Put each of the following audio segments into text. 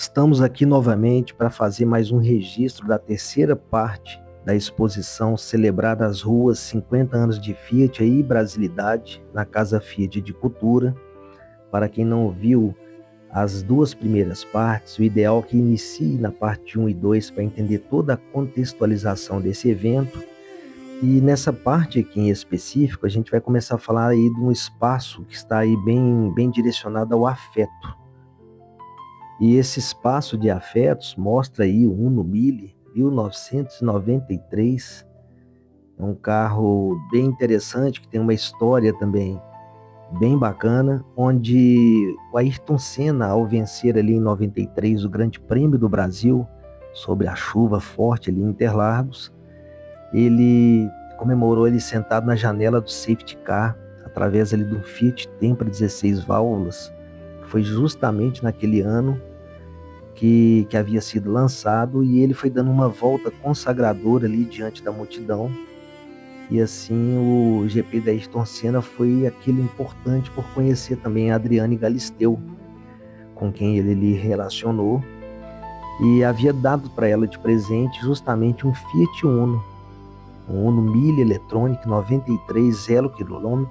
Estamos aqui novamente para fazer mais um registro da terceira parte da exposição celebrada às ruas 50 anos de Fiat e Brasilidade na Casa Fiat de Cultura. Para quem não viu as duas primeiras partes, o ideal é que inicie na parte 1 e 2 para entender toda a contextualização desse evento. E nessa parte aqui em específico, a gente vai começar a falar aí de um espaço que está aí bem direcionado ao afeto. E esse espaço de afetos mostra aí o Uno Mille 1993. É um carro bem interessante, que tem uma história também bem bacana, onde o Ayrton Senna, ao vencer ali em 93 o Grande Prêmio do Brasil, sobre a chuva forte ali em Interlagos, ele comemorou ele sentado na janela do safety car, através ali do Fiat Tempra 16 válvulas. Foi justamente naquele ano que havia sido lançado, e ele foi dando uma volta consagradora ali diante da multidão. E assim o GP da Ayrton Senna foi aquele importante por conhecer também a Adriane Galisteu, com quem ele relacionou, e havia dado para ela de presente justamente um Fiat Uno, um Uno Mille Electronic 93 0 km.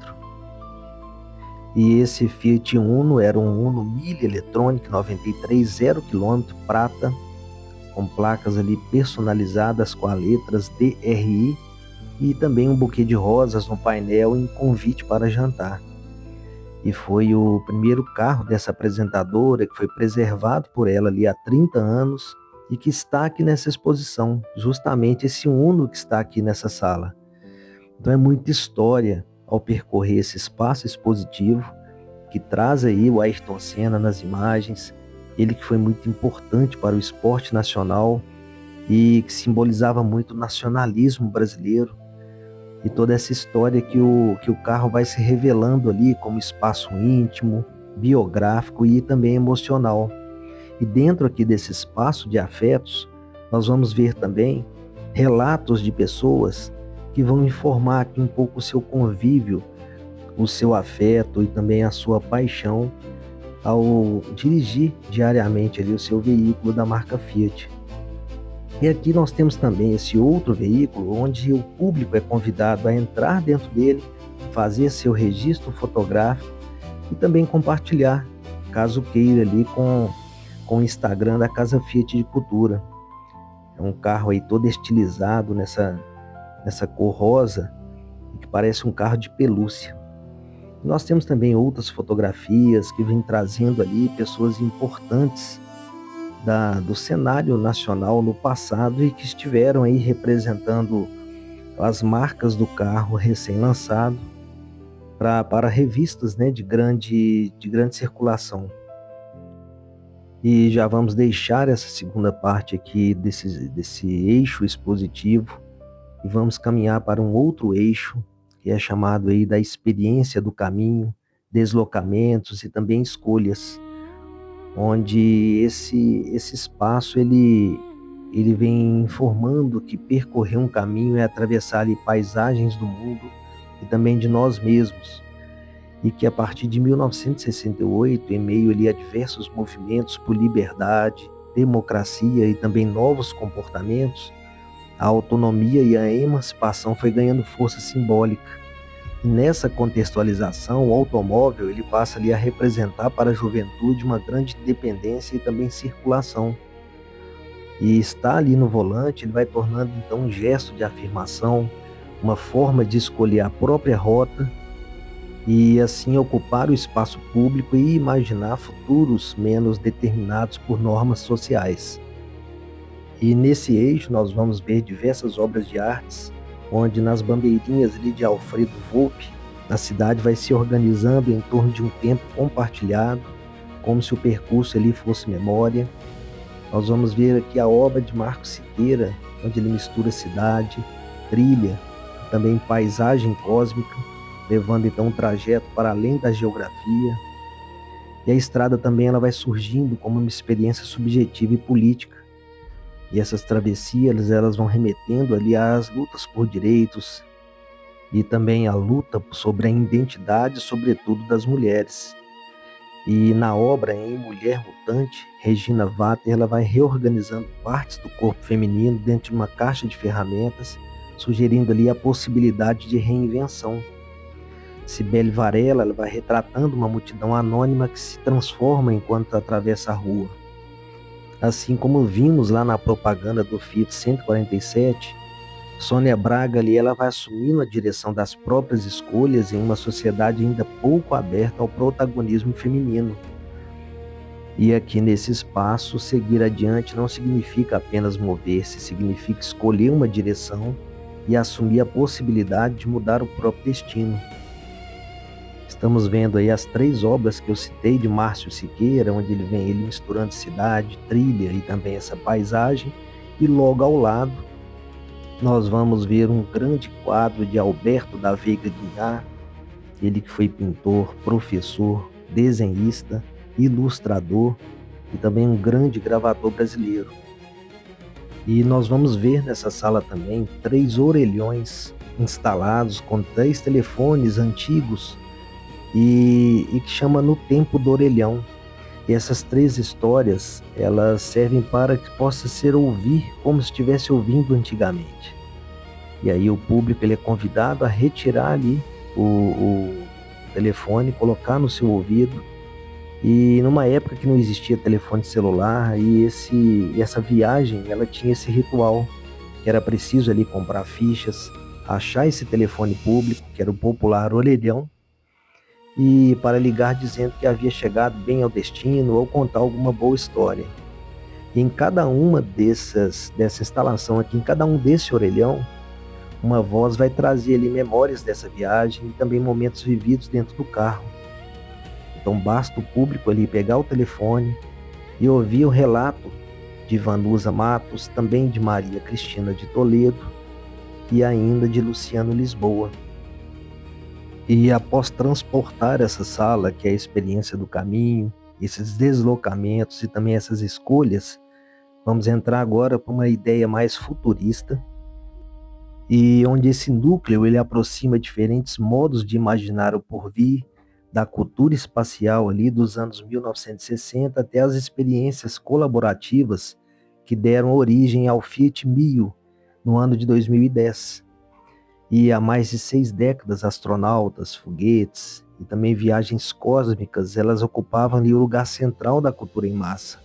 E esse Fiat Uno era um Uno Mille Electronic 93 0 km prata, com placas ali personalizadas com as letras DRI, e também um buquê de rosas no painel em convite para jantar. E foi o primeiro carro dessa apresentadora que foi preservado por ela ali há 30 anos e que está aqui nessa exposição, justamente esse Uno que está aqui nessa sala. Então é muita história ao percorrer esse espaço expositivo, que traz aí o Ayrton Senna nas imagens, ele que foi muito importante para o esporte nacional e que simbolizava muito o nacionalismo brasileiro, e toda essa história que o carro vai se revelando ali como espaço íntimo, biográfico e também emocional. E dentro aqui desse espaço de afetos, nós vamos ver também relatos de pessoas que vão informar aqui um pouco o seu convívio, o seu afeto e também a sua paixão ao dirigir diariamente ali o seu veículo da marca Fiat. E aqui nós temos também esse outro veículo, onde o público é convidado a entrar dentro dele, fazer seu registro fotográfico e também compartilhar, caso queira, ali com o Instagram da Casa Fiat de Cultura. É um carro aí todo estilizado nessa cor rosa, que parece um carro de pelúcia. Nós temos também outras fotografias que vêm trazendo ali pessoas importantes do cenário nacional no passado e que estiveram aí representando as marcas do carro recém-lançado para revistas, né, de grande circulação. E já vamos deixar essa segunda parte aqui desse eixo expositivo e vamos caminhar para um outro eixo, que é chamado aí da experiência do caminho, deslocamentos e também escolhas, onde esse espaço ele vem informando que percorrer um caminho é atravessar ali paisagens do mundo e também de nós mesmos, e que a partir de 1968, em meio ali a diversos movimentos por liberdade, democracia e também novos comportamentos, a autonomia e a emancipação foi ganhando força simbólica. E nessa contextualização, o automóvel ele passa ali a representar para a juventude uma grande dependência e também circulação. E estar ali no volante, ele vai tornando então um gesto de afirmação, uma forma de escolher a própria rota e assim ocupar o espaço público e imaginar futuros menos determinados por normas sociais. E nesse eixo nós vamos ver diversas obras de artes, onde nas bandeirinhas ali de Alfredo Volpi, a cidade vai se organizando em torno de um tempo compartilhado, como se o percurso ali fosse memória. Nós vamos ver aqui a obra de Marco Siqueira, onde ele mistura cidade, trilha, e também paisagem cósmica, levando então um trajeto para além da geografia. E a estrada também ela vai surgindo como uma experiência subjetiva e política. E essas travessias elas vão remetendo ali às lutas por direitos e também à luta sobre a identidade, sobretudo das mulheres. E na obra, em Mulher Mutante, Regina Vater ela vai reorganizando partes do corpo feminino dentro de uma caixa de ferramentas, sugerindo ali a possibilidade de reinvenção. Cibele Varela ela vai retratando uma multidão anônima que se transforma enquanto atravessa a rua. Assim como vimos lá na propaganda do Fiat 147, Sônia Braga ali ela vai assumindo a direção das próprias escolhas em uma sociedade ainda pouco aberta ao protagonismo feminino. E aqui nesse espaço, seguir adiante não significa apenas mover-se, significa escolher uma direção e assumir a possibilidade de mudar o próprio destino. Estamos vendo aí as 3 obras que eu citei de Márcio Siqueira, onde ele misturando cidade, trilha e também essa paisagem, e logo ao lado nós vamos ver um grande quadro de Alberto da Veiga Guiar, ele que foi pintor, professor, desenhista, ilustrador e também um grande gravador brasileiro. E nós vamos ver nessa sala também 3 orelhões instalados com 3 telefones antigos e que chama No Tempo do Orelhão. E essas 3 histórias, elas servem para que possa ser ouvir como se estivesse ouvindo antigamente. E aí o público ele é convidado a retirar ali o telefone, colocar no seu ouvido. E numa época que não existia telefone celular, e essa viagem ela tinha esse ritual, que era preciso ali comprar fichas, achar esse telefone público, que era o popular orelhão, e para ligar dizendo que havia chegado bem ao destino ou contar alguma boa história. E em cada uma dessa instalação aqui, em cada um desse orelhão, uma voz vai trazer ali memórias dessa viagem e também momentos vividos dentro do carro. Então basta o público ali pegar o telefone e ouvir o relato de Vanusa Matos, também de Maria Cristina de Toledo e ainda de Luciano Lisboa. E após transportar essa sala, que é a experiência do caminho, esses deslocamentos e também essas escolhas, vamos entrar agora para uma ideia mais futurista, e onde esse núcleo ele aproxima diferentes modos de imaginar o porvir, da cultura espacial ali dos anos 1960 até as experiências colaborativas que deram origem ao Fiat Mio no ano de 2010. E há mais de 6 décadas, astronautas, foguetes e também viagens cósmicas, elas ocupavam ali o lugar central da cultura em massa.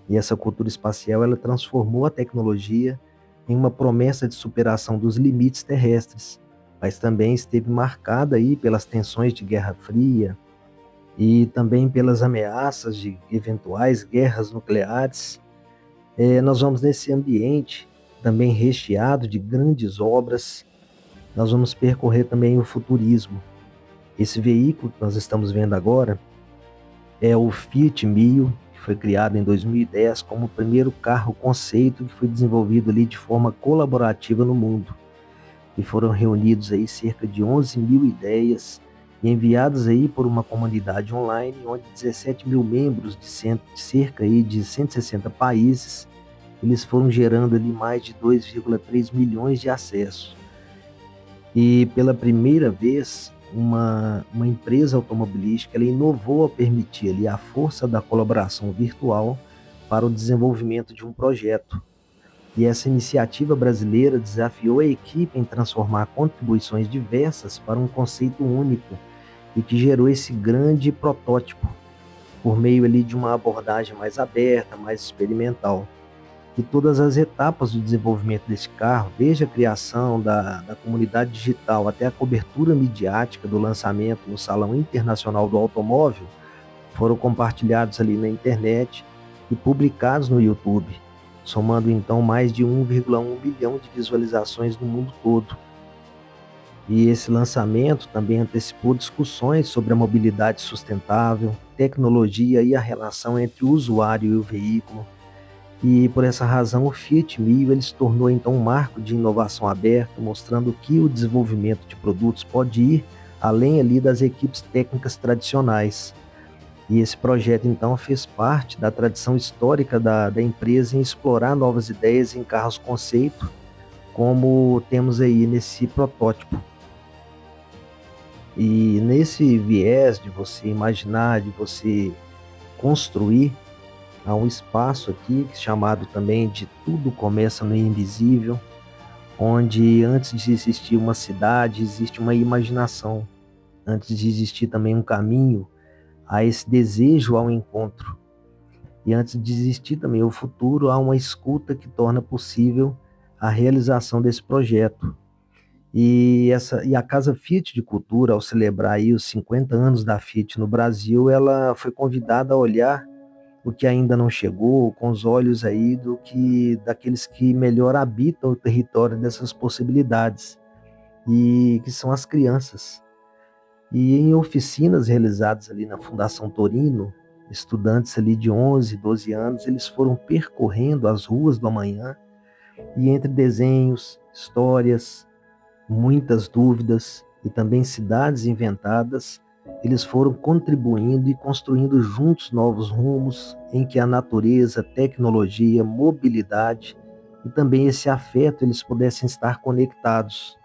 E essa cultura espacial, ela transformou a tecnologia em uma promessa de superação dos limites terrestres, mas também esteve marcada aí pelas tensões de Guerra Fria e também pelas ameaças de eventuais guerras nucleares. Nós vamos nesse ambiente também recheado de grandes obras. Nós vamos percorrer também o futurismo. Esse veículo que nós estamos vendo agora é o Fiat Mio, que foi criado em 2010 como o primeiro carro conceito que foi desenvolvido ali de forma colaborativa no mundo. E foram reunidos aí cerca de 11 mil ideias e enviados aí por uma comunidade online, onde 17 mil membros de cerca aí de 160 países, eles foram gerando ali mais de 2,3 milhões de acessos. E pela primeira vez, uma empresa automobilística ela inovou a permitir ali a força da colaboração virtual para o desenvolvimento de um projeto. E essa iniciativa brasileira desafiou a equipe em transformar contribuições diversas para um conceito único e que gerou esse grande protótipo por meio ali de uma abordagem mais aberta, mais experimental. E todas as etapas do desenvolvimento desse carro, desde a criação da comunidade digital até a cobertura midiática do lançamento no Salão Internacional do Automóvel, foram compartilhados ali na internet e publicados no YouTube, somando então mais de 1,1 bilhão de visualizações no mundo todo. E esse lançamento também antecipou discussões sobre a mobilidade sustentável, tecnologia e a relação entre o usuário e o veículo. E por essa razão o Fiat Mio ele se tornou então um marco de inovação aberta, mostrando que o desenvolvimento de produtos pode ir além ali das equipes técnicas tradicionais. E esse projeto então fez parte da tradição histórica da empresa em explorar novas ideias em carros conceito, como temos aí nesse protótipo. E nesse viés de você imaginar, de você construir, há um espaço aqui chamado também de Tudo Começa no Invisível, onde antes de existir uma cidade, existe uma imaginação. Antes de existir também um caminho, há esse desejo ao encontro. E antes de existir também o futuro, há uma escuta que torna possível a realização desse projeto. E a Casa Fiat de Cultura, ao celebrar aí os 50 anos da Fiat no Brasil, ela foi convidada a olhar o que ainda não chegou, com os olhos aí daqueles que melhor habitam o território dessas possibilidades, e que são as crianças. E em oficinas realizadas ali na Fundação Torino, estudantes ali de 11, 12 anos, eles foram percorrendo as ruas do amanhã, e entre desenhos, histórias, muitas dúvidas e também cidades inventadas, eles foram contribuindo e construindo juntos novos rumos em que a natureza, tecnologia, mobilidade e também esse afeto eles pudessem estar conectados.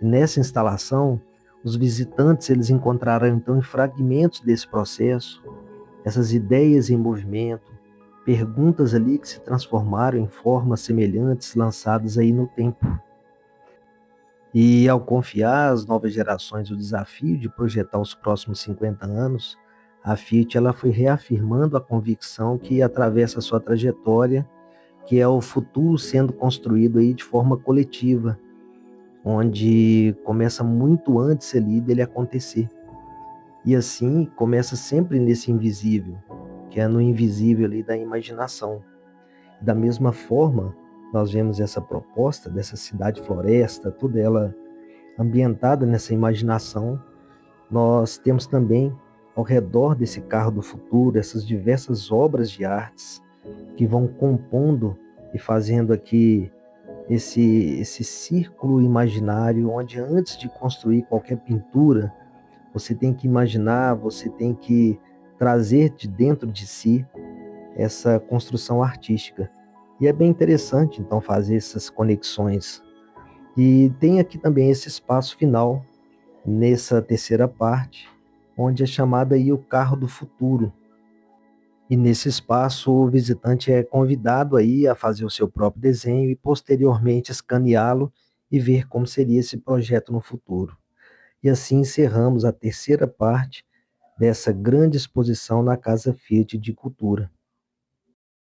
E nessa instalação, os visitantes eles encontrarão então em fragmentos desse processo, essas ideias em movimento, perguntas ali que se transformaram em formas semelhantes lançadas aí no tempo. E ao confiar às novas gerações o desafio de projetar os próximos 50 anos, a Fiat ela foi reafirmando a convicção que atravessa a sua trajetória, que é o futuro sendo construído aí de forma coletiva, onde começa muito antes ali dele acontecer. E assim começa sempre nesse invisível, que é no invisível ali da imaginação. Da mesma forma, nós vemos essa proposta dessa cidade-floresta, toda ela ambientada nessa imaginação. Nós temos também, ao redor desse carro do futuro, essas diversas obras de artes que vão compondo e fazendo aqui esse círculo imaginário, onde antes de construir qualquer pintura, você tem que imaginar, você tem que trazer de dentro de si essa construção artística. E é bem interessante, então, fazer essas conexões. E tem aqui também esse espaço final, nessa terceira parte, onde é chamada aí o carro do futuro. E nesse espaço, o visitante é convidado aí a fazer o seu próprio desenho e posteriormente escaneá-lo e ver como seria esse projeto no futuro. E assim encerramos a terceira parte dessa grande exposição na Casa Fiat de Cultura.